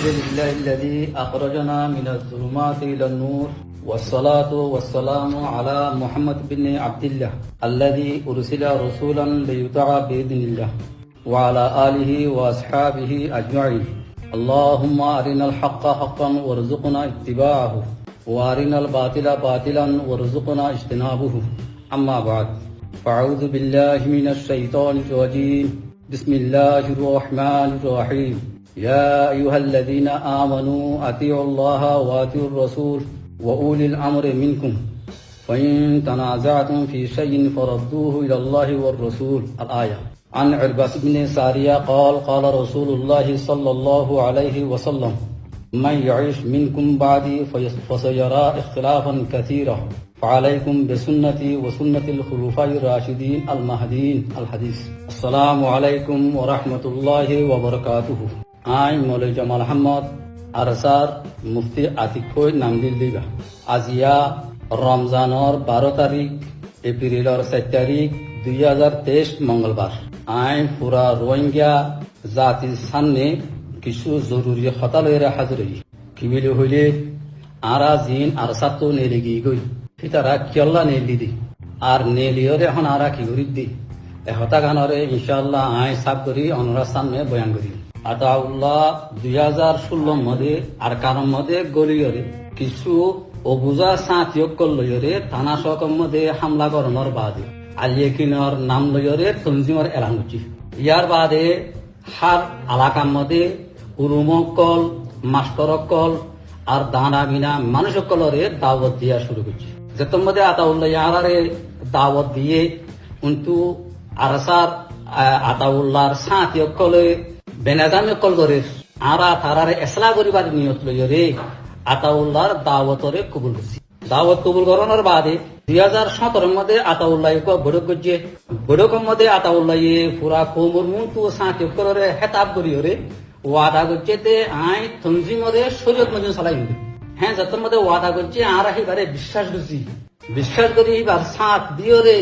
الحمد لله الذي أخرجنا من الظلمات إلى النور والصلاة والسلام على محمد بن عبد الله الذي أرسل رسولا ليطاع بإذن الله وعلى آله وأصحابه أجمعين. اللهم أرنا الحق حقا وارزقنا اتباعه وأرنا الباطل باطلا وارزقنا اجتنابه. أما بعد، فأعوذ بالله من الشيطان الرجيم. بسم الله الرحمن الرحيم. يا أيها الذين آمنوا أطيعوا الله وأطيعوا الرسول وأولي الأمر منكم فإن تنازعتم في شيء فردوه إلى الله والرسول. الآية. عن عرباس بن سارية قال قال رسول الله صلى الله عليه وسلم: من يعيش منكم بعدي فسيرى اختلافا كثيرا فعليكم بسنتي وسنة الخلفاء الراشدين المهديين. الحديث. السلام عليكم ورحمة الله وبركاته. I Moulvi Jamal Ahmad Archer মুফতি আতিকই নামদিল্লিগা আজিয়া রমজানৰ 12 তাৰিখ এপ্ৰিলৰ 4 তাৰিখ 2023 মঙ্গলবার। আই পুরা রোহিঙ্গা জাতির সামনে কিছু জরুরি কথা লইরা হাজির হই। কি বলে হইলে আরা জিন আর সাতো নেলিগি গই ফিতারা কিয়ল্লা নেলি দি আর নেলিয়রে এখন আরা কি করি দি এহতা গানরে ইনশাআল্লাহ আই সাব করি অনরা সামনে বয়ান করি। আতাউল্লাহ 2016 মধ্যে আর কারণ মধ্যে গলিয়রে কিছু অবুজা সাঁতিয়কল লইরে থানা সহকম মধ্যে হামলা করানোর বাদে আলিয়েকিনর নাম লইরে তঞ্জিমর এলান করছি। ইয়ার বাদে হার এলাকার মধ্যে উরুমকল মাস্টরকল আর দানা বিনা মানুষকলরে দাওয়াত দিয়া শুরু করছে। যেতর মধ্যে আতাউল্লাহ ইয়ারারে দাওয়াত দিয়ে কিন্তু আরসার আতাউল্লাহর সাঁতিয়কলে বেনাজামে কল করে আরা তারারে এসলা করিবার নিয়ত লইরে আতাউল্লাহর দাওয়াতরে কবুল করছি। দাওয়াত কবুল করানোর বাদে 2017 মধ্যে আতাউল্লাহ বৈঠক করছে। বৈঠকের মধ্যে আতাউল্লাহ পুরা কোমর মুন্তু সাঁতি করে হেতাব করিওরে ওয়াদা করছে তে আই তঞ্জিমরে শরীয়ত মজিদ চালাই দিবে। হ্যাঁ, যার মধ্যে ওয়াদা করছে আর এবারে বিশ্বাস করি এবার সাঁত দিওরে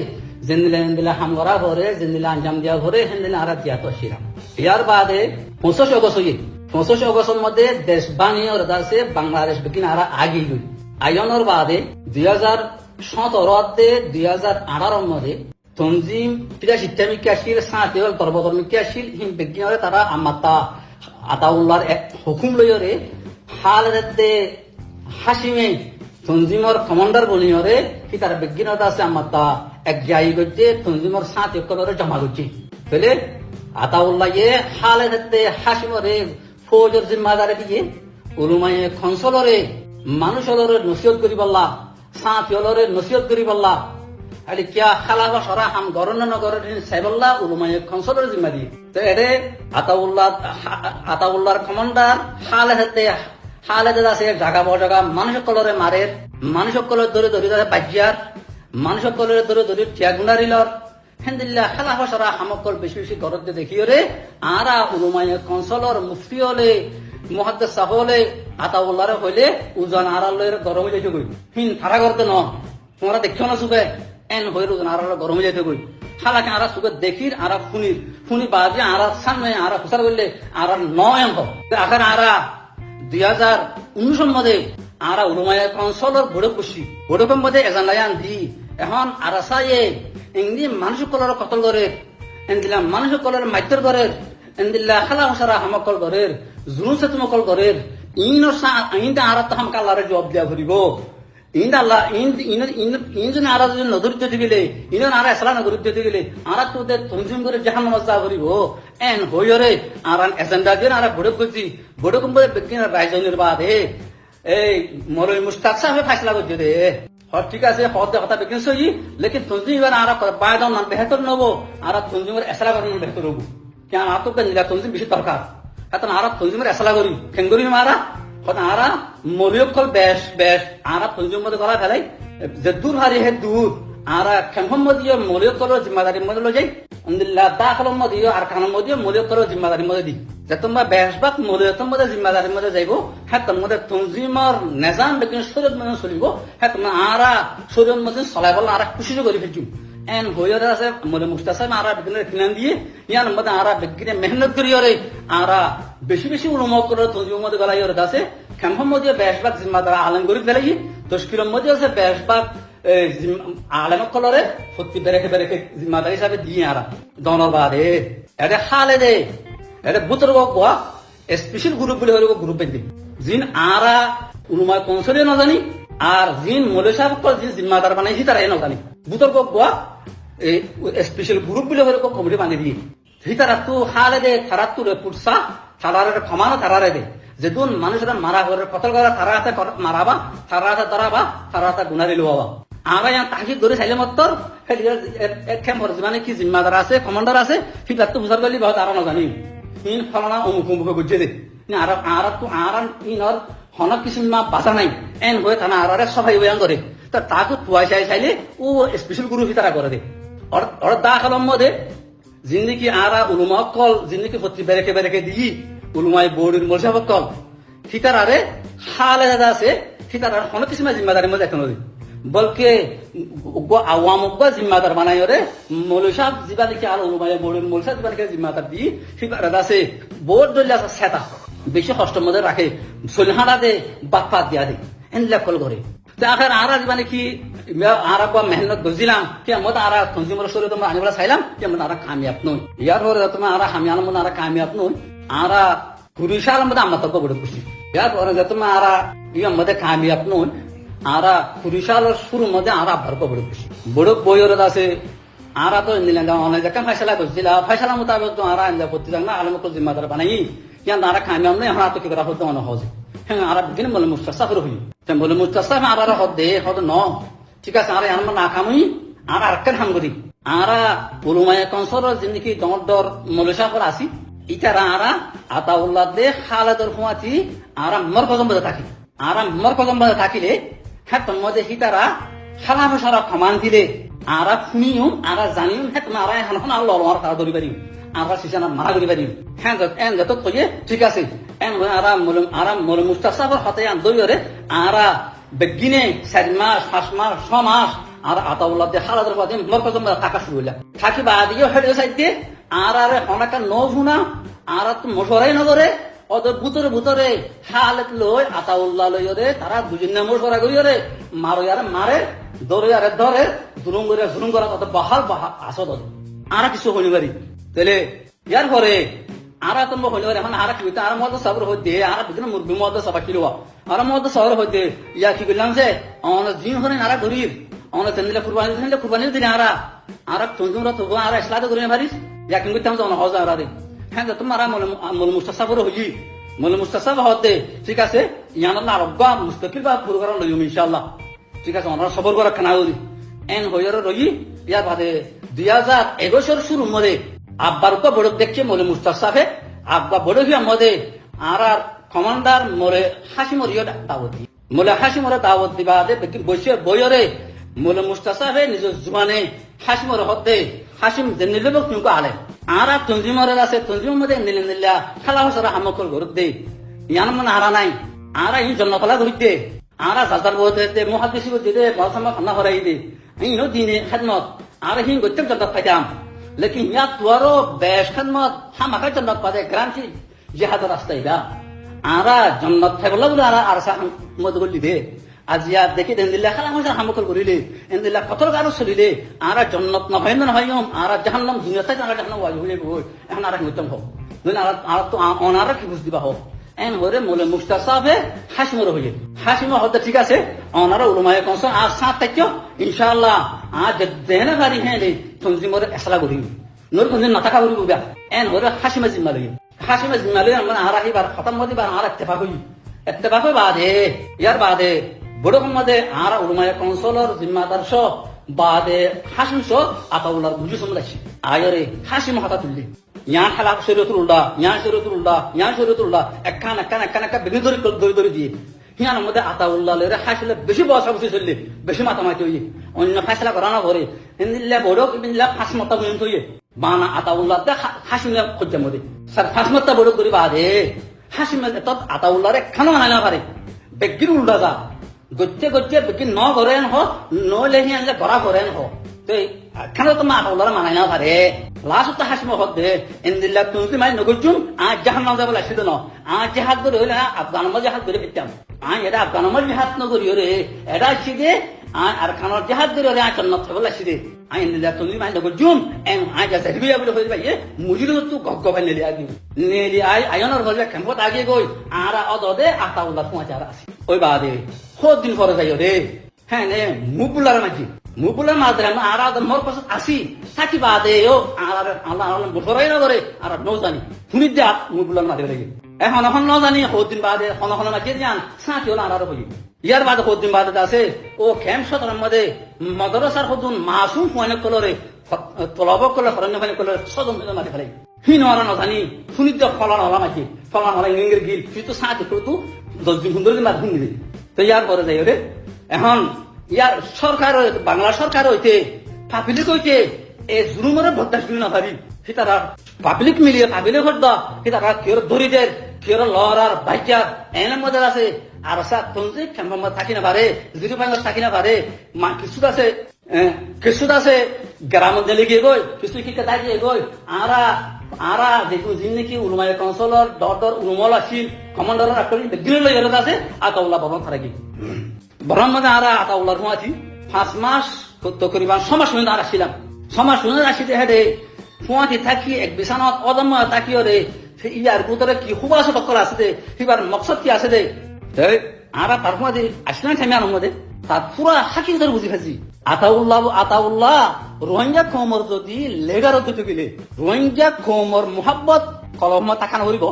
জেন্দিলা হাম করা ভরে জেন্দিলা আঞ্জাম দিয়া ভরে হেন্দিলা আর দিয়া তো শিরাম। ইয়ার বাদে 25 অগস্টের মধ্যে দেশ বানিয়ে আছে বাংলাদেশ বিকিন আর আগে গই আয়নের বাদে 2017 2018 মধ্যে তঞ্জিম পিতা শিক্ষামিক আসিল সাঁতে তর্বকর্মিক আসিল হিম বিজ্ঞানে তারা আমাতা আতাউল্লাহর হুকুম লইরে হালতে হাসিমে তঞ্জিমর কমান্ডার বলিয়রে কি তার বিজ্ঞানত আছে আমাতা এক যাই করছে তঞ্জিমর সাঁতে কলরে জমা করছে। তাহলে আতাউল্লাহ হালতে হাসিমরে ফৌজের জিম্মাদারে দিয়ে উলুমায়ে খনসলরে মানুষলরে নসিহত করি পাল্লা সাঁতিয়লরে নসিহত করি পাল্লা আরে কিয়া খালাবা সরা হাম গরন নগরের সাইবল্লা উলুমায়ে খনসলরে জিম্মা দিয়ে। তো এরে আতাউল্লাহর কমান্ডার হালতে আছে জাগা বজাগা মানুষকলরে মারে মানুষকলর ধরে বাজিয়ার মানুষকলরে ধরে টিয়াগুনারিলর হেন্দিল্লা খালা হসরা হামকল বেশি বেশি গরদ দেখিওরে আরা উলুমায়ে কনসলর মুফতি হলে মুহাদ্দিস হলে আতাউল্লাহরে হইলে উজান আড়ালের গরম হয়ে যাইতে গই হিন থারা করতে ন তোমরা দেখিও না সুবে এন হইল উজান আড়ালের গরম হয়ে যাইতে গই খালাকে আরা সুবে দেখির আরা ফুনি বাজে আরা সামনে আরা খুসার করলে আরা নয় আখার আরা 2019 মধ্যে আরা উলুমায়ে কনসলর বড়ক বসি বড়কের মধ্যে এজান্ডায়ান দি এখন আরাসায়ে এমনি মানুষকলর কতল করে এন্দিলা মানুষকলর মাইতর করে এন্দিল্লা খালা হসারা হামকল করে জুনুসে তুমকল করে ইনটা আর তো হামকা আল্লাহরে জবাব দিয়া ঘুরিব ইন আল্লাহ ইন যদি আর যদি নদরিত দিলে ইন আর এসলা নদরিত দিলে আর তোদের তঞ্জিম করে জাহান মজা ঘুরিব এন হইরে আর এজেন্ডা দিয়ে আর বড় করছি বড় কম্বলে বিজ্ঞান রাজনীতির বাদে এই মৌলভী মুশতাক সাহেব ফাইসলা করছে রে। ঠিক আছে কথা বিজ্ঞান সহি লেকিন তঞ্জিম এবার আর বায়দান বেহতর নব আর তঞ্জিমের এসলা করি বেহতর হবো কেন আর তো তঞ্জিম বেশি দরকার এখন আর তঞ্জিমের এসলা করি খেঙ্গরি মারা আরা মরিয়কল বেশ আর তঞ্জিম মধ্যে করা ফেলাই যে দূর হারি হে দূর আর খেমহম মধ্যে মরিয়কল জিম্মাদারি মধ্যে লই যাই আলহামদুলিল্লাহ দাখলম মধ্যে আর কানম মধ্যে মরিয়কল জিম্মাদারি মধ্যে দি যে তোমরা বেশবাক মরিয়তম মধ্যে জিম্মাদারি মধ্যে যাইব হ্যাঁ তোর মধ্যে তঞ্জিমর নেজাম বেকিন শরীয়ত মধ্যে চলিব হ্যাঁ তোমরা আরা শরীয়ত মধ্যে চলাই বল আর খুশি করে ফেলছু এন হইরে আছে মলে মুস্তাসাব আরা বিগিনে কিনান দিয়ে ইয়ান মধ্যে আরা বিগিনে মেহনত করি ওরে আরা বেশি বেশি উলুম করে তঞ্জিম মধ্যে গলাই ওরে আছে খামফম মধ্যে বেশবাগ জিম্মাদার আলম করি ফেলাই তশকিলের মধ্যে আছে বেশবাগ আলম কলরে সত্যি বেরেকে বেরেকে জিম্মাদার হিসাবে দিয়ে আরা দনর বাদে এটা হালে দে এটা বুতর গোয়া স্পেশাল গ্রুপ বলে হইলে গ্রুপ বেঁধে জিন আরা উলুমায় কনসলে না জানি আর জিন মলে সাহেব জিন জিম্মাদার বানাইছি তারা না জানি বুতর গোয়া স্পেশাল গ্রুপ বলে হইলে কমিটি বানিয়ে দিয়ে হিতারা তো হালে দে তারা তো পুটসা তারারে ক্ষমানো তারারে দে যেদিন মানুষরা মারা করে কতল করে তারা হাতে মারাবা তারা হাতে দাঁড়াবা তারা হাতে গুনারি লোবা আমরা ইয়ান তাহিদ ধরে চাইলে মত্তর মানে কি জিম্মাদার আছে কমান্ডার আছে ফিটার তো বুঝার গেলি বহুত আরো না জানি ইন ফলানা অমুক অমুকে বুঝে দে আর আর তো আর ইনর হনক কিছু মা বাঁচা নাই এন হয়ে থানা আর সবাই বয়ান করে তা তাকে তুয়াই চাইলে ও স্পেশাল গুরু ফিতারা করে দে ওর দা কলম মধ্যে জিন্দিগি আরা উলুমা কল জিন্দিগি হচ্ছে বেরেকে বেরেকে দিই উলুমাই বোর্ডের মলসাব কল ফিতার আরে হালে দাদা আছে ফিতার আর হনক কিছু জিম্মাদারের মধ্যে এখন বলকে আওয়াম জিম্মাদার বানাই ওরে মৌলসাব জিবা দেখি আর উলুমাই বোর্ডের মলসা জিবা দেখে জিম্মাদার দিই ফিতার আছে বোর্ড ধরলে আছে সেটা বেশি কষ্টের মধ্যে রাখে সলিহানা দে বাপ্পা দিয়া দে এনলা কল করে আখার আরা মানে কি আরা কোয়া মেহনত বুঝিলাম কি আমরা আরা কনজিউমার স্টোরে তোমরা আনিবলা চাইলাম কি আমরা আরা কামিয়াব নই ইয়ার পরে তোমার আরা হামিয়ান মনে আরা কামিয়াব নই আরা কুরিশাল মধ্যে আমরা তো বড় খুশি ইয়ার পরে তোমার আরা ইয়ার মধ্যে কামিয়াব নই আরা কুরিশাল শুরু মধ্যে আরা ভরপ বড় খুশি বড় বইয়ের আছে আরা তো নিলেন অনেক জায়গা ফয়সালা করছিল ফয়সালা মোতাবেক তো আরা আনজা করতে যান না আলমকল জিম্মাদার বানাই ইয়ান আরা কামিয়াব নই আমরা তো কি করা হতো মনে হয় হ্যাঁ আর বিগিন বলে মুস্তাসাফর হই বলে মুস্তাসাফ আর হদ দে হদ ন ঠিক আছে আর আমার না খামুই আর আরেকখান হাম করি আরা উলুমায়ে কনসর জিন্দিগি দর দর মলসাফর আসি ইতারা আরা আতাউল্লাহ দে খালেদর হুয়াতি আরা মরকজম বলে থাকি আরা মরকজম বলে থাকিলে হ্যাঁ তোর মধ্যে হিতারা সারা সারা ক্ষমান দিলে আরা শুনিও আরা জানিও হ্যাঁ তোমার আরা এখন আল্লাহ আর তারা ধরি পারি আমরা সিসানা মারা করি পারি হ্যাঁ এন যত কইয়ে ঠিক আছে এন আরাম মলে মুস্তাসাফর হতে আন দইরে আরা বেগিনে 4 মাস 5 মাস 6 মাস আর আতাউল্লাহ দে খালাদের পদে মরকজম থাকা শুরু হইলা থাকি বাদিও হেডে সাইতে আর আরে অনেকটা ন শুনা আর তো মশরাই নগরে ওদের ভুতরে হালত লই আতাউল্লাহ লইরে তারা দুজন নাম মশরা করিরে মারো আর মারে ধরে আর ধরে জুলুম করে তত বহাল আসদ আর কিছু হইনি পারি তাহলে ইয়ার পরে আরা তো হইনি পারি এখন আর কি আর মদ সবর হইতে আর বিভিন্ন মুরগি মদ সবা কিলো আর মদ সবর হইতে ইয়া কি করলাম যে অনেক জিন হরে নারা ঘুরির অনেক তেন্দিলে কুরবানি দিলে আর তুমরা তো আর ইসলাতে করিনি পারিস ইয়া কিন্তু তেমন অন হজ আর রে হ্যাঁ তোমার মল মুস্তাসাফর হই মল মুস্তাসাফ হতে ঠিক আছে ইয়ান আল্লাহ রব্বা মুস্তাকিল বা পুরো করা লইম ইনশাআল্লাহ ঠিক আছে ওনারা সবর করা খানা হই এন হইয়ার রই ইয়া বাদে 2021 শুরু মধ্যে আব্বার কো বড় দেখছে মলে মুস্তাসাফে আব্বা বড় হিয়া মধ্যে আর কমান্ডার মরে হাসিমরিও দাওয়াত দি মলে হাসিমরে দাওয়াত দিবা দে বসে বইরে মলে মুস্তাসাফে নিজ জুবানে হাসিমর হতে হাসিম জেনিলে বক নিকো আলে আরা তঞ্জিমরে আছে তঞ্জিম মধ্যে নিলা খালা হসরা হামকল গরত দে ইয়ান মন হারা নাই আরা ইন জন্নতলা ধরিতে আরা জাজার বহতে মুহাদ্দিস দিতে বালসামা খানা হরাই দে ইনো দিনে খিদমত আর হিন গত্যম জন্নত পাইতাম লেকিন ইয়া তোরো বেশ খিদমত হামাকা জন্নত পাদে গ্রান্টি জিহাদ রাস্তাইবা আরা জন্নত থাকলা বলে আর সা মদ গলি দে আজিয়া দেখি দেন দিল্লা খালা হসরা হামকল করিলে এন দিল্লা কতর গারো চলিলে আরা জন্নত না হয় না হয়ম আরা জাহান্নাম দুনিয়াতে জানা জাহান্নাম ওয়াই হইলে বই এখন আর গত্যম হোক দুন আর তো অনারা কি বুঝ দিবা হোক এন হরে মলে মুস্তাসাফে হাসিমর হইয়ে হাসিমর হতে ঠিক আছে অনারা উলুমায়ে কনস আর সাত তাইছো ইনশাআল্লাহ আজ দেনা বাড়ি হেলে তঞ্জিমরে এসলা করি নর কোন না টাকা করি বুবা এন হরে হাসিমা জিম্মালি আমরা আর আহিবার খতম মদি বার আর ইত্তেফাক বাদে ইয়ার বাদে বড় মধ্যে আর উলুমায়ে কনসলর জিম্মাদার সহ বাদে হাসিম সহ আতাউল্লাহর বুঝু সমলাছি আয়রে হাসিম হতা তুললি ইয়ান হালাক শরীয়তুল্লাহ একখান বেগি ধরে দিয়ে হিয়ান মধ্যে আতাউল্লাহ লেরে হাসিলে বেশি বসা বসে চললে বেশি মাতামাতি হইয়ে অন্য ফাইসলা করা না করে ইন্দিল্লা বড় ইবিল্লা ফাঁস মতা বইন থইয়ে বানা আতাউল্লাহ দে হাসিলে খুঁজে মধ্যে স্যার ফাঁস মতা বড় করি বাদে হাসিম তত আতাউল্লাহরে খানো আনা না পারে বেগির উল্টা যা গজ্জে বেগি ন করেন হ নইলে হিয়ানলে গড়া করেন হ তো খানা তো মা আতাউল্লাহ মানাই না পারে লাস্ট তো হাসিম হদ দে ইন্দিল্লাহ তুমি মাই নগরজুম আজ জাহান নাম যাবো লাগছিল না আজ জাহাজ ধরে হইলে আফগান মাঝে হাত ধরে ফিরতাম এটা আফগান মাঝে হাত নগরী রে এটা আসছি দে আর খানার জাহাজ ধরে রে আচল নথে বলে আসছি দে ইন্দিল্লাহ তুমি মাই নগরজুম আজ আছে হিবিয়া বলে হয়ে যাবে মুজির তো গগবাই নেলি আগে নেলি আয়নের ঘরে খেম্পত আগে গই আর অদে আতাউল্লাহ সমাচার আছে ওই বাদে খোদ দিন পরে যাই রে হ্যাঁ নে মুবুলার মাঝি মুবুলার মাঝে আর মোর পাশে আসি থাকি বাদে ও আর আল্লাহ বছরাই না করে আর নৌ জানি শুনি যা মুবুলার মাঝে লাগে এখন এখন ন জানি দিন বাদে এখন মাঝে যান সাঁচি হলো আর হই ইয়ার বাদে দিন বাদে আছে ও খেম সতরের মধ্যে মদরসার সদুন মাসুম ফোনে কলরে তলব কলে হরণ্য ফাইনে কলরে সদম মাঝে ফেলে হিন আর ন জানি শুনি যা ফলান হলা মাঝে ফলান হলা ইংরের গিল কিন্তু সাঁচি তো 10 দিন 15 দিন বাদ শুনি তো ইয়ার পরে যাই রে এখন ইয়ার সরকার বাংলা সরকার হইতে পাবলিক হইতে এই জুলুমরে বরদাস্ত করি না পারি সেটারা পাবলিক মিলিয়ে পাবলিক হত সেটারা কেউ দরিদের কেউ লড়ার বাইচার এনে মধ্যে আছে আর তঞ্জি খেম্পা থাকি না পারে জিরো ফাইনাল থাকি না পারে কিছু আছে গ্রাম দিলে গিয়ে গই কিছু কি দাঁড়িয়ে গই আরা দেখুন যিনি উলুমাই কাউন্সিলর ডর উলুমল আছিল কমান্ডারের একটা গিলে গেলে আছে আতাউল্লাহ বরং থাকি বরং মধ্যে আর আতাউল্লাহ আছি 5 মাস তকরিবান সমাজ শুনে আর আসছিলাম সমাজ শুনে আসিতে হেঁটে ফুয়াতি থাকি এক বিছানত অদম্য তাকিও রে ইয়ার ভিতরে কি খুব আছে টক্কর আছে এবার মকসদ কি আছে দে আর তার মধ্যে আসলাম থামি আর মধ্যে তার পুরা হাকি ধরে বুঝি ফেলছি আতাউল্লাহ রোহিঙ্গা কমর যদি লেগার দিতে গেলে রোহিঙ্গা কমর মোহাব্বত কলম তাকানো করিব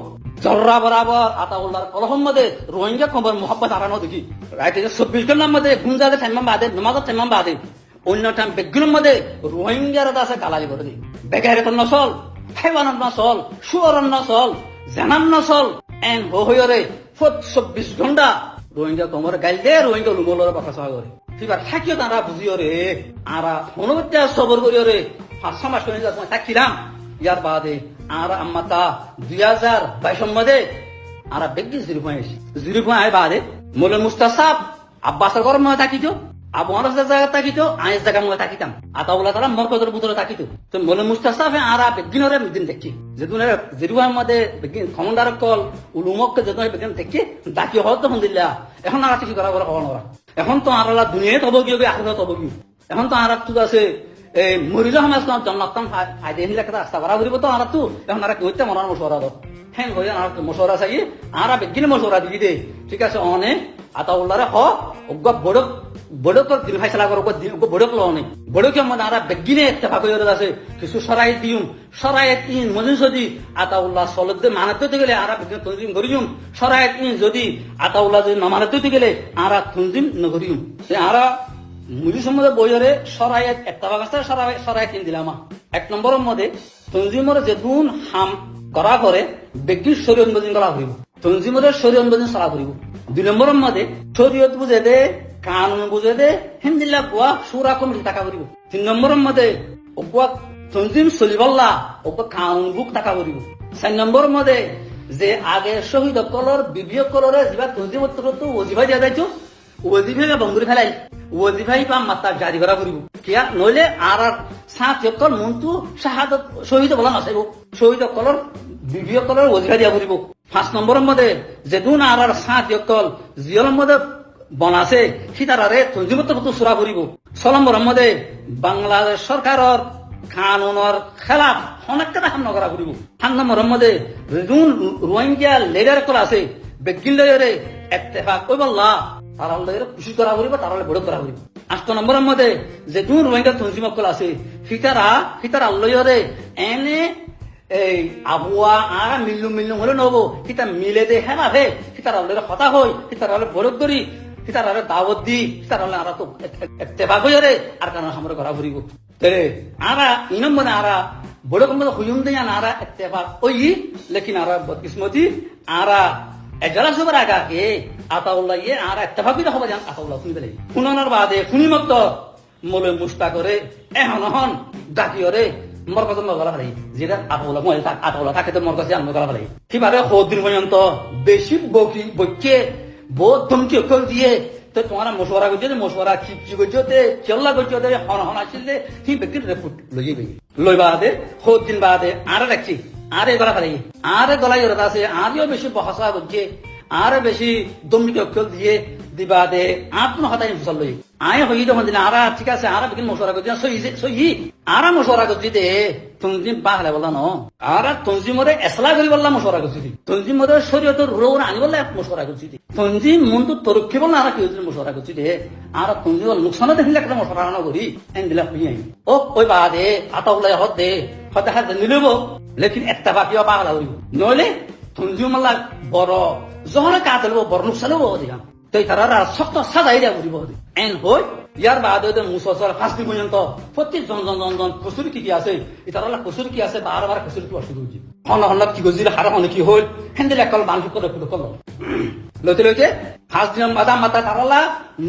জর্রা বরাবর আতাউল্লাহর কলহম মধ্যে রোহিঙ্গা কমর মোহাব্বত আরানো দেখি রাইতে 24 ঘন্টার মধ্যে গুঞ্জাতে থাইমাম বাদে নমাজত থাইমাম বাদে অন্য টাইম বেগুনের মধ্যে রোহিঙ্গার আছে গালালি করে দিই বেকারে তো নসল হেবানত নসল সুয়রন নসল জানান নসল এন হইরে 24 ঘন্টা রোহিঙ্গা কমর গাইল দে রোহিঙ্গা লুমলর কথা সহ করে এবার থাকিও তারা বুঝিও রে আরা মনোবিদ্যা সবর করিও রে 5 মাস করে যখন থাকিলাম ইয়ার বাদে আর আম্মাতা 2022 মধ্যে আর বেগি 0.0 বাদে মোলে মুস্তাসাব আব্বাসের ঘর মধ্যে থাকিত আবু আনাসের জায়গা থাকিত আয়ের জায়গা মধ্যে থাকিতাম আতাউল্লাহ তারা মরকজের ভিতরে থাকিত তো মোলে মুস্তাসাফে আর বেগিনরে দিন দেখি যেদিন জিরুয়ার মধ্যে বেগিন কমান্ডার কল উলুমককে যেদিন বেগিন দেখি ডাকি হত আলহামদুলিল্লাহ এখন আর কি করা হওয়া নরা এখন তো আর দুনিয়ায় তব গিয়ে আখেরাত তব গিয়ে এখন তো আর তো আছে এই মরিল সমাজ জন্নাত্তাম ফায়দা হিলা কথা রাস্তা করা ধরিব তো আর তো এখন আর কইতে মরার মশওয়ারা দাও হ্যাঁ হইয়া আর মশওয়ারা চাই আর বেগিন মশওয়ারা দিবি দে ঠিক আছে অনে আতাউল্লাহরে হ অজ্ঞ বড়ক দিন ফাইসলা করো বড়ক লো নেই বড়কে মনে আর বেগিনে ইত্তেফাক হয়ে আছে কিছু সরাই দিউম সরাইত ইন মজিন যদি আতাউল্লাহ সলদ মানাতে দিতে গেলে আর বেগিন তনজিম করিউম সরাইত ইন যদি আতাউল্লাহ যদি নমানাতে দিতে গেলে আর তনজিম নকরিউম আর মুজি সম্বন্ধে বইরে সরাইত ইত্তেফাক আছে সরাইত ইন দিলামা 1 নম্বরের মধ্যে তনজিমর যেদুন হাম করা করে বেগিন শরীয়ত মজিন করা হইব তনজিমর শরীয়ত মজিন সরা করিব 2 নম্বরের মধ্যে শরীয়ত বুঝে দে কানুন বুঝে দে হিন্দিল্লা গোয়া সুরা কমিটি টাকা করিব 3 নম্বরের মধ্যে ওগুয়া তনজিম চলিবল্লা ওগুয়া কানুন বুক টাকা করিব 4 নম্বরের মধ্যে যে আগে শহীদ কলর বিবিয় কলরে যা তনজিম তো ওজিফা দিয়া যাইতো ওজিফা বন্ধুরি ফেলাই ওজিফাই বা মাত্রা জারি করা করিব কিয়া নইলে আর সাত কল মন্তু শাহাদত শহীদ বলা নাচাইব শহীদ কলর বিবিয় কলর ওজিফা দিয়া করিব 5 নম্বরের মধ্যে যেদুন আর সাত কল জিয়র মধ্যে বনাছে সীতারারে তঞ্জিমত কত সুরা করিব 6 নম্বরের মধ্যে বাংলাদেশ সরকারের কানুনের খেলাফ অনেক কথা হামলা করা করিব 7 নম্বরের মধ্যে যেদুন রোহিঙ্গা লেডার কল আছে বেগিন লেডারে ইত্তেফাক কইবল্লা তারা লেডারে খুশি করা করিব তারা বড় করা করিব 8 নম্বরের মধ্যে যেদুন রোহিঙ্গা তঞ্জিমত কল আছে সীতারা লয়রে এনে এই আবুয়া আর মিল্লু হলে নব সেটা মিলে দে হ্যাঁ ভে সেটার কথা হই সেটার বরফ করি সেটার দাওয়াত দি সেটার আর তো তেবাক হইরে আর কারণ আমরা করা ফুরিব আর ইনম মানে আর বড় কম হুজুম দিয়ে আর তেবাক ওই লেকিন আর বদকিসমতি আর এজলা সবার আগা কে আতাউল্লাহ ইয়ে আর তেবাক বিদা হবা জান আতাউল্লাহ শুনি পেলে শুনানোর বাদে শুনি মত মলে মুস্তা করে এখন ডাকিওরে মরকজ মগলা ফেলাই যেটা আতাউল্লাহ তাকে তো মরকজে আনন্দ করা ফেলাই সেভাবে দিন পর্যন্ত বেশি বকে বহুত ধমকি অকল দিয়ে তো তো তোমারা মশওয়ারা করছো মশওয়ারা কি করছো তে চেল্লা করছো তে হন হন আসছিল হি ব্যক্তির রিপোর্ট লই যাবে লই বাদে হত দিন বাদে আর রাখছি আরে গলা ফেলাই আরে গলাই ওরা আছে আমিও বেশি বহসা করছে আর বেশি দমনি অক্ষল দিয়ে দিবাদে আপন হতাই ফসল লই আয় হই যখন দিন আরা ঠিক আছে আরা বিকিন মশওয়ারা করছি সই আরা মশওয়ারা করছি দে তুমি বাহলে বললা ন আর তুমি মধ্যে এসলা করি বললাম মশওয়ারা করছি তুমি মধ্যে শরীয়তের রোগ আনি বললে মশওয়ারা করছি তুমি মনটো তরক্ষি বল না আর কি মশওয়ারা করছি দে আর তুমি লোকসান দেখিলে একটা মশওয়ারা না করি এন দিলা হই ও ওই বাদে আতা উলাই হত দে হতে হাত নিলেব লেকিন একটা বাকিও পাগলা হইব নইলে তুমি মাল্লা বড় জহরে কাতলব বড় লোকসান হবো দেখা তো তারা শক্ত সাদাই দিয়া করিব এন হই ইয়ার বাদে মুসলসল ফাঁসি পর্যন্ত প্রত্যেক জন কসুরি কি আছে তারা কসুরি কি আছে বারবার কসুরি কি অসুবিধা হচ্ছে হন হন কি গজির হার হন কি হল হেন্দিল একল বান্ধি করে কল লইতে লইতে ফার্স্ট দিন মাথা মাথা তারালা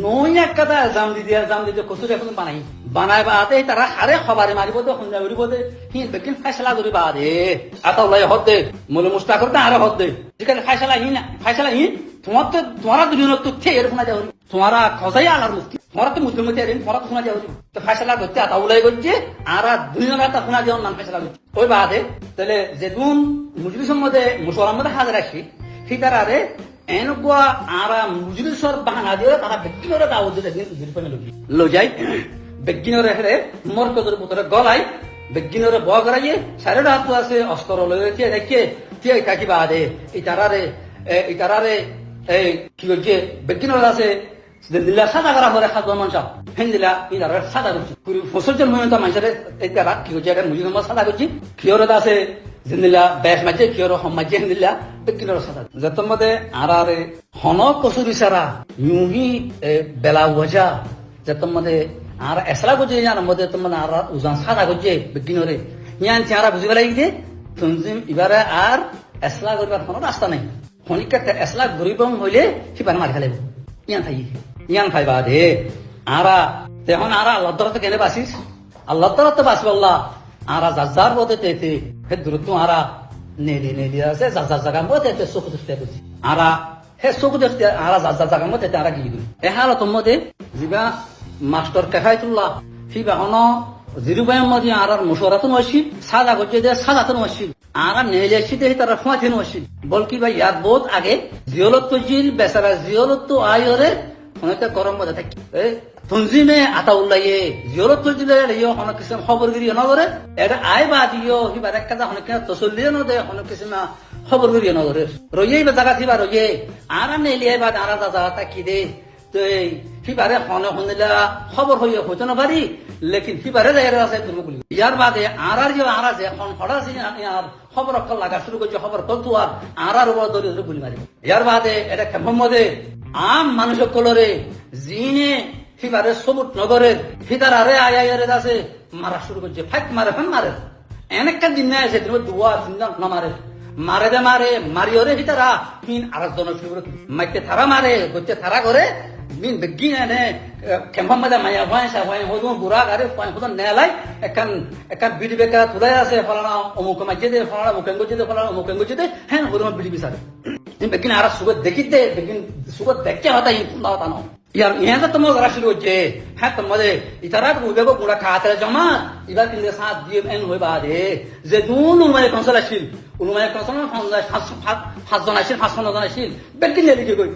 নই এক কথা জাম দিদি কসুরি এখন বানাই বাদে তারা হারে খবরে মারিব দে সন্ধ্যা করিব দে হি বেকিন ফাইসলা করি বাদে আতা ওলাই হদ দে মলে মুস্তা করতে আরে হদ দে যেখানে ফাইসলা হি তোমারা দুজন তো খেয়ে শোনা যাও তোমারা খসাই আলার মুক্তি তোমারা তো মুসলিম মধ্যে তোমারা তো শোনা যাও তো ফাইসলা করতে আতা ওলাই করছে আর দুজন তা শোনা যাও নাম ফাইসলা করছে ওই বাদে তাহলে যেদিন মুজলিসের মধ্যে মুসলমান মধ্যে হাজার আসি সেই তারারে এনেকুৱা আর মুজলিসর বাহানা দিয়ে তারা ব্যক্তিগত দাওয়াত দিলে লো যাই বেগিনরে হেরে মরকজের ভিতরে গলাই বেগিনরে ব করাইয়ে সাড়ে হাত আছে অস্ত্র লইছে দেখে কে কাকি বাদে এই তারারে এই কি করছে বেগিনরে আছে দিল্লা সাদা করা পরে খাদ্য মানুষ হেন্দিলা এই তারা সাদা করছে ফসলজন মহিলা মানুষের এই তারা কি করছে এটা মুজিদ সাদা করছি কিয়রত আছে জিন্দিলা বেশ মাঝে কিয়র হম মাঝে হেন্দিলা বেগিনর সাদা যতর মধ্যে আর হন কসুরি সারা ইউহি বেলা ওজা যতর মধ্যে আর এসলা করছে জানার মধ্যে তোমার আর উজান সাদা করছে বেগিনরে ইয়ান চেহারা বুঝি পেলাই যে তুমি এবারে আর এসলা করবার কোনো রাস্তা নাই খনিকা এসলা গরিব হইলে সিপারে মারি ফেলাইব ইয়ান খাইবা দে আরা তেমন আর আল্লাহ তরফ কেনে বাসিস আল্লাহ তরফ তো বাসব আল্লাহ আর যার পথে তেতে হে দূরত্ব আরা নেলি আছে যার জায়গা মধ্যে চোখ দেখতে করছি আরা হে চোখ দেখতে আর যার জায়গা মধ্যে তারা কি দিল এ হালত মধ্যে যিবা মাস্টার কেফায়তুল্লাহ ফিবা হন জিরুবাইয়ের মধ্যে আর মশওয়ারাতো নসিব সাদা করছে যে সাদাতো নসিব আর নেলে আসিতে তারা ফুয়াতে নসিব বল কি ভাই ইয়ার বহুত আগে জিয়লত তো জিল বেচারা জিয়লত তো আয়রে অনেকটা গরম মধ্যে থাকি তঞ্জিমে আতা উল্লাইয়ে জিয়লত তো জিলে ইয়ে অনেক কিছু খবর গিরি নগরে এটা আয় বা দিও হিবার এক কাজা অনেক তসল্লিয়ে নদে অনেক কিছু খবর গিরি নগরে রইয়েই বা জায়গা থিবা রইয়ে আর নেলিয়ে বা আর দাদা তাকি দে তো সিবারে হনিলা খবর হইয়া হইতে না পারি লেকিন সিবারে যাই আছে দুর্বলি ইয়ার বাদে আর যে এখন হঠাৎ আর খবর অক্ষর লাগা শুরু করছে খবর কলতু আর উপর দরিদ্র গুলি মারি ইয়ার বাদে এটা মোহাম্মদে আম মানুষ কলরে জিনে সিবারে সবুজ নগরের ফিদার আরে আয়ারে আছে মারা শুরু করছে ফাইট মারে ফান মারে এনেকটা দিন নাই আছে তুমি দুয়া তিনজন না মারে দে মারিওরে ভিতরা হিন আর জন শুরু করে মাইতে থারা মারে গচ্ছে থারা করে min begin ne kempam mada maya wai hodon burak are hodon nelai ekan bidi beka tulai ase falana omuk majede falana mukengo jede hen hodon bidi bisare in begin ara sugat dekite begin sugat dekke hata in tunda hata no यार यहाँ तो तुम जरा शुरू हो जाए है तुम मजे इतना तो मुझे को पूरा खाते रह जमा इधर किन्हें साथ दिए एन हुए बात है ज़ेदून उन्होंने कंसलाशील हाज़नाशील हाज़नाशील बेकिन ले लीजिए कोई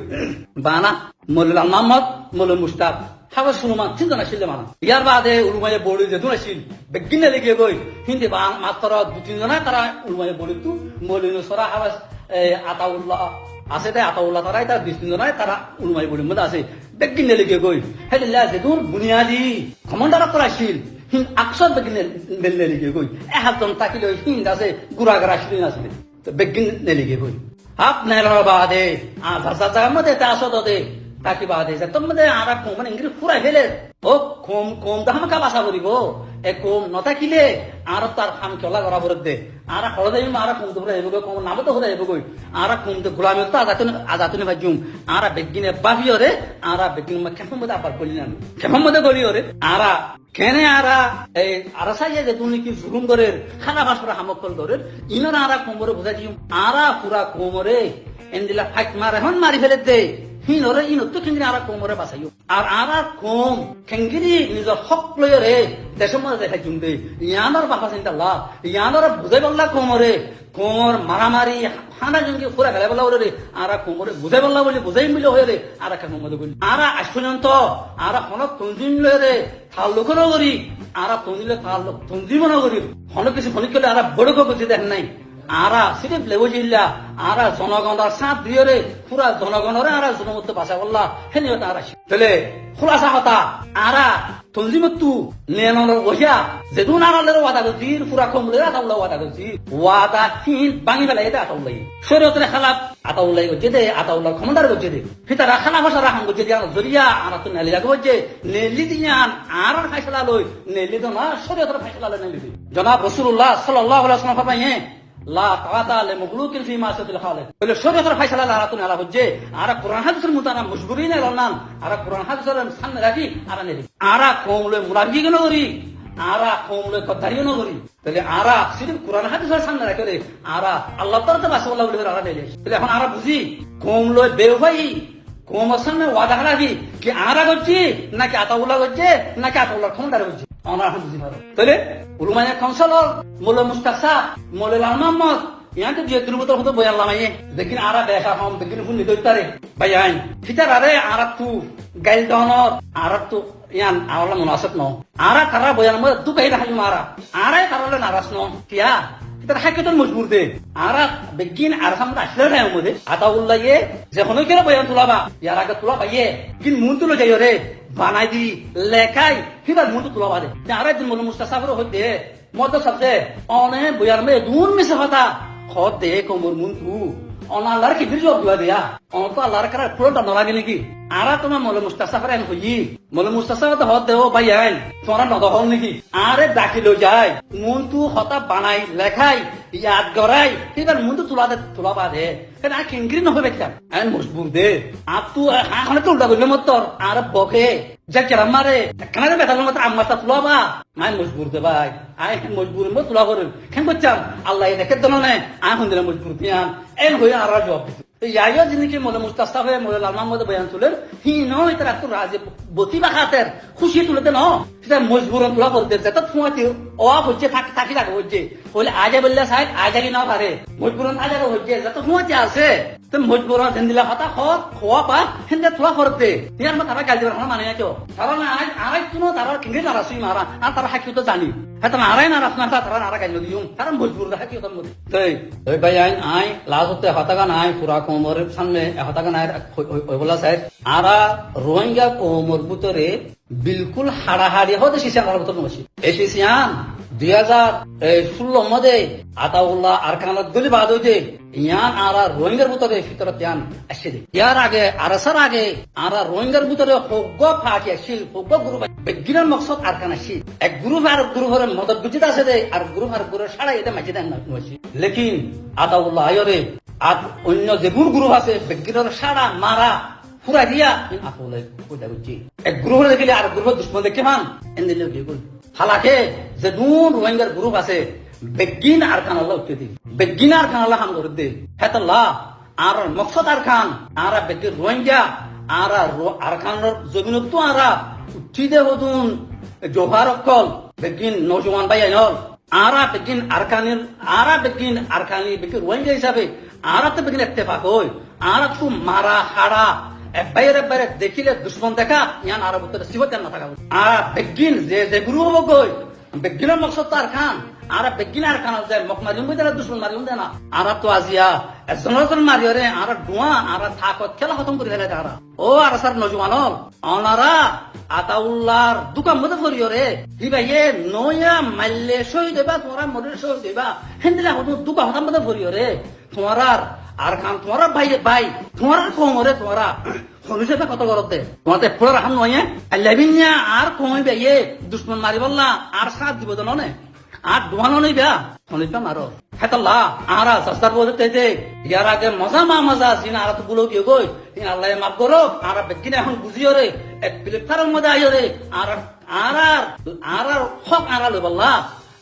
बाना मोलला मामद मोल मुस्ताब हावस सुनुमान चिंतनाशील ले माना यार बात है उन्होंने बोली ज़ेदूनाशील बेकिन ले लीजिए कोई हिंदी बांग मात्रा चिंतना करा उन्होंने बोली तू मोली नुसरा हावस आताउल्ला আছে তাই আতাউল্লাহ তারাই তার 20 জনাই তারা উলমাই বলি মধ্যে আছে বেগিন লেগে গই হেলে লাজে দূর বুনিয়াদি কমান্ডার করাছিল হিন আকসর বেগিন লেগে গই এহাতন তাকিলে হিন আছে গুরাগরা শিলিন আছে তো বেগিন লেগে গই আপ নেরা বাদে আ ভাষা মধ্যে তা আসদতে তাকি বাদে যে তোমাদের আর কোন ইংরেজি পুরা ফেলে ও কম দাম কা ভাষা বলিব এ কম নতাকিলে আর তার খাম চলা করা বরদে আর হলদে আর কম তো হইব কম নাম তো হইব কই আর কম তো গোলামি তো আজাতুনি ভাজুম আর বেগিনে বাহিরে আর বেগিন কেমন মধ্যে আবার কলিনা কেমন মধ্যে গলিওরে আর কেনে আর এই আর সাইয়ে যে তুমি কি জুলুম করে খানা ভাষা হামকল করে ইনরা আর কমরে বুঝা দিম আর পুরা কোমরে এন্দিলা ফাইট মারে হন মারি ফেলে দে হিনরে ইনতো খেঙ্গিরি আরা কোমরে বাঁচাইও আর আরা কম খেঙ্গিরি নিজের হক লয়রে দেশের মধ্যে দেখা জুমবে ইয়ানোর বাপা চিন্তা লাভ ইয়ানোর বুঝাই বললা কোমরে কোমর মারামারি হানা জনকে পুরা গেলে বলা ওরে আরা কোমরে বুঝাই বললা বলে বুঝাই মিলে হয়ে রে আরা কেন মধ্যে বলি আরা আজ পর্যন্ত আরা হনক তঞ্জিম লয়রে থাল লোকও করি আরা তঞ্জিলে থাল তঞ্জিমও করি হনক কিছু হনিক করলে আরা বড় করছে দেখেন নাই আরা সিরিফ লেবু জিল্লা আরা জনগণের সাথ দিয়ে পুরা জনগণরে আরা জনমত বাসা বললা হেন আরা তাহলে খোলাসা হতা আরা তঞ্জিমতু নেনর বহিয়া যেদুন আরালের ওয়াদা করছি পুরা কমলে আতাউল্লাহ ওয়াদা করছি ওয়াদা তিন ভাঙি বেলা এটা আতাউল্লাহ শরীয়তের খালাপ আতাউল্লাহ করছে দে আতাউল্লাহ ক্ষমতার করছে দে ফিতারা খালা ভাষা রাখান করছে দিয়ে জরিয়া আরা তো নেলি রাখবো যে নেলি দিয়ান আর ফাইসলা লই নেলি তো না শরীয়তের ফাইসলা লই নেলি জনাব রাসূলুল্লাহ সাল্লাল্লাহু আলাইহি ওয়াসাল্লাম ফরমায়ে লা তাআতা লিমাখলুকিন ফি মাসিয়াতিল খালিক বলে শরীয়তের ফায়সালা লারাতুন আলা হজ্জে আর কুরআন হাদিসের মুতানা মুশগুরিন লনান আর কুরআন হাদিসের সামনে রাখি আর নেলি আরা কওমলে মুনাফিকি কেন করি আরা কওমলে গদ্দারি কেন করি তাহলে আরা সিরিফ কুরআন হাদিসের সামনে রাখে রে আরা আল্লাহ তাআলা বাসুল্লাহ বলে আরা নেলি তাহলে এখন আরা বুঝি কওমলে বেওয়াই কওমের সামনে ওয়াদা রাখি কি আরা করছি নাকি আতাউল্লাহ করছে নাকি আতাউল্লাহ ক্ষমতা করছে আমরা বুঝি পারো তাহলে উলুমায়ে কাউন্সিলর মোলে মুস্তাসা মোলে লাল মোহাম্মদ ইয়াতে যে দুর্বতর হতো বয়ান লামায়ে দেখিন আরা দেখা হম দেখিন ফুল নিদইতারে বায়ান ফিতার আরে আরা তু গাইল দনর আরা তু ইয়ান আওলা মুনাসিব ন আরা তারা বয়ান মধ্যে দুকাই রাখি মারা আরাই তারলে নারাজ ন কিয়া ফিতার হাকিকতন মজবুর দে আরা বেগিন আর সামনে আসলে না মধ্যে আতাউল্লাহ এ যে হনো কেন বয়ান তুলাবা ইয়ার আগে তুলা পাইয়ে কিন মুন তুলো যাইও রে বানাই দি লেখাই কিবার মুন্টু তুলা বাদে আরে দিন মনে মুস্তাসাফর হইতে মধ্য সবচে অনে বয়ার মে দুন মিশে হতা খদ দে কোমর মুন্টু অনালার কি বিজব দিবা দিয়া অন তো আল্লাহর কারা পুরোটা নলাগে নাকি আরা তোমার মলে মুস্তাসাফর এন হই মলে মুস্তাসাফর তো হদ দেও ভাই আইন তোরা নদহল নাকি আরে দাখিল যায় মুন্টু হতা বানাই লেখাই ইয়াদ গরাই কিবার মুন্টু তুলা বাদে কেন কিংগ্রি নহবে কেন আইন মজবুর দে আতু আখনে তো উল্টা বললে মত আর বকে যা কেরাম মারে কেন বেতাল মত আম্মাতা তুলাবা আই মজবুর দে ভাই আই মজবুর মত তুলা করে কেন বচ্চাম আল্লাহ দেখে দন না আই হন্দিলে মজবুর দিয়ান এই হই আর জবাব ইয়াইও জিনিকে মোলে মুস্তাসাফে মোলে লাল মোহাম্মদ বয়ান তুলেন হি নয় তারা তো রাজে বতি বাখাতের খুশি তুলেতে ন সেটা মজবুরন তুলা করতে যেটা ফুয়াতে অফ হচ্ছে থাকি রাখা হচ্ছে বলে আগে বললে সাহেব আগে না পারে মজবুরন আগে হচ্ছে যত ফুয়াতে আছে তো মজবুরন দিলা হতা খোয়া পা হেন্দে তুলা করতে ইয়ার মা তারা গাল দিবার মানে আছো তারা না আরাই তুনো তারা কিনে নারাসি মারা আর তারা হাকি তো জানি হয়তো আরাই নারাস না তারা নারা গাল দিও তারা মজবুর হাকি তো মধ্যে তাই ভাই আই লাস্টতে হতাগান আই পুরা কোমরের সামনে হতাগান আই ওইবলা সাইড আরা রোহিঙ্গা কোমর ভিতরে বিলকুল হাড়াহাড়ি হতে শিশিয়া করার মতো নছি এই শিশিয়ান 2016 মধ্যে আতাউল্লাহ আর কানাত গলি বাদ হইতে ইয়ান আরা রোহিঙ্গার ভিতরে ভিতরত ইয়ান আসছে ইয়ার আগে আরাসার আগে আরা রোহিঙ্গার ভিতরে হগ্গ ফাঁকি আসছিল হগ্গ গ্রুপ বিজ্ঞানের মকসদ আর কান আসছি এক গ্রুপ আর গ্রুপের মদত বুঝিত আছে দে আর গ্রুপের সারা এটা মাঝে দেন নছি লেকিন আতাউল্লাহ আয়রে আর অন্য যে গ্রুপ আছে বিজ্ঞানের সারা মারা পুরা দিয়া আতাউল্লাহ কইতা বুঝছি এক গ্রুপে দেখিলে আর গ্রুপের দুশ্মন দেখে মান এন্দিলে বিগুল হালাকে যে দুন রোহিঙ্গার গ্রুপ আছে বেগিন আর খান আল্লাহ উঠতে দি বেগিন আর খান আল্লাহ হাম করে দে হেতাল্লাহ আর মকসদ আর খান আর বেগিন রোহিঙ্গা আর খানের জমিনত তো আর উঠি দে হদুন জোহার অকল বেগিন নৌজওয়ান ভাই আইনল আর বেগিন আর খানি বেগিন রোহিঙ্গা হিসাবে আর তো বেগিন ইত্তেফাক হই আর তো মারা হাড়া বাইরে দেখিলে দুশ্মন দেখা ইয়ান আর ভিতরে সিবত না থাকা আর বেগিন যে গুরু হবো গই বেগিনের মকসদ তো আর খান আর বেগিন আর খান যায় মক মারিম বই দুশ্মন মারিম দে না আর তো আজিয়া একজন মারিয়রে আর ডুয়া আর থাকত খেলা খতম করে ফেলে তারা ও আর স্যার নজওয়ানল অনারা আতাউল্লাহর দুকান মধ্যে ফরিয়রে হি ভাইয়ে নয়া মাল্লে শহীদ হইবা তোমরা মরে শহীদ হইবা হেন্দিলা দুকান হতাম মধ্যে ফরিয়রে তোমার আর খান তোমার ভাই তোমার কোমরে তোমারা হনুসে কত করতে তোমাতে পুরো রাখান নয় আল্লাবিনিয়া আর কমইবে ইয়ে দুশ্মন মারি বললা আর সাথ দিব জানো আর দোয়ানো নইবা হনুসা মারো হেতাল্লাহ আর সস্তার বলতে ইয়ার আগে মজা সিনা আর তো গুলো কি গই আল্লাহ মাফ করো আর বেগিনে এখন বুঝিও রে এক প্লেটফার্মের মধ্যে আইও রে আর হক আর বললা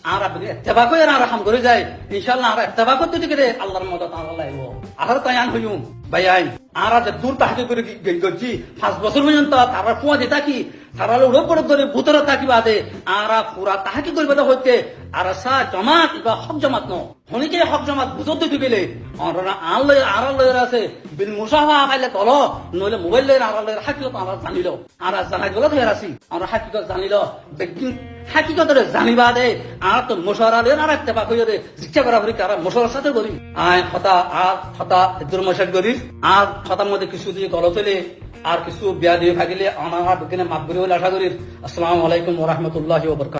আর এত্তেবা করে আর হাম করে যায় ইনশাআল্লাহ আর এত্তেবা করতে দিকে আল্লাহর মদত আল্লাহ আইব আর তায়ান হইম ভাই আইন আর যে দূর তাহাকে করে করছি 5 বছর পর্যন্ত তারা ফুয়া দিয়ে থাকি তারা লোক করে ভূতরা থাকি বাদে আর পুরা তাহাকে করবে হইতে আর সা জমাত বা হক জমাত ন হনিকে হক জমাত বুঝতে দিবিলে আর লয়ের আছে বিল মুসাফা খাইলে তল নইলে মোবাইল লয়ের আর লয়ের হাকিকত আমরা জানিল আর জানাই গেল তো আছি আমরা হাকিকত জানিল হাকিকত জানিবা দে আর তো মশারা আর একটা পাক হইরে শিক্ষা করা করি তারা মশারার সাথে করি আয় হতা দুর্মশাট করি আর হতার মধ্যে কিছু দিয়ে গলত হইলে আর কিছু বিয়া দিয়ে থাকিলে আমার এখানে মাত করে আশা করি। আসসালামু আলাইকুম ওয়া রাহমাতুল্লাহি ওয়া বারাকাতুহু।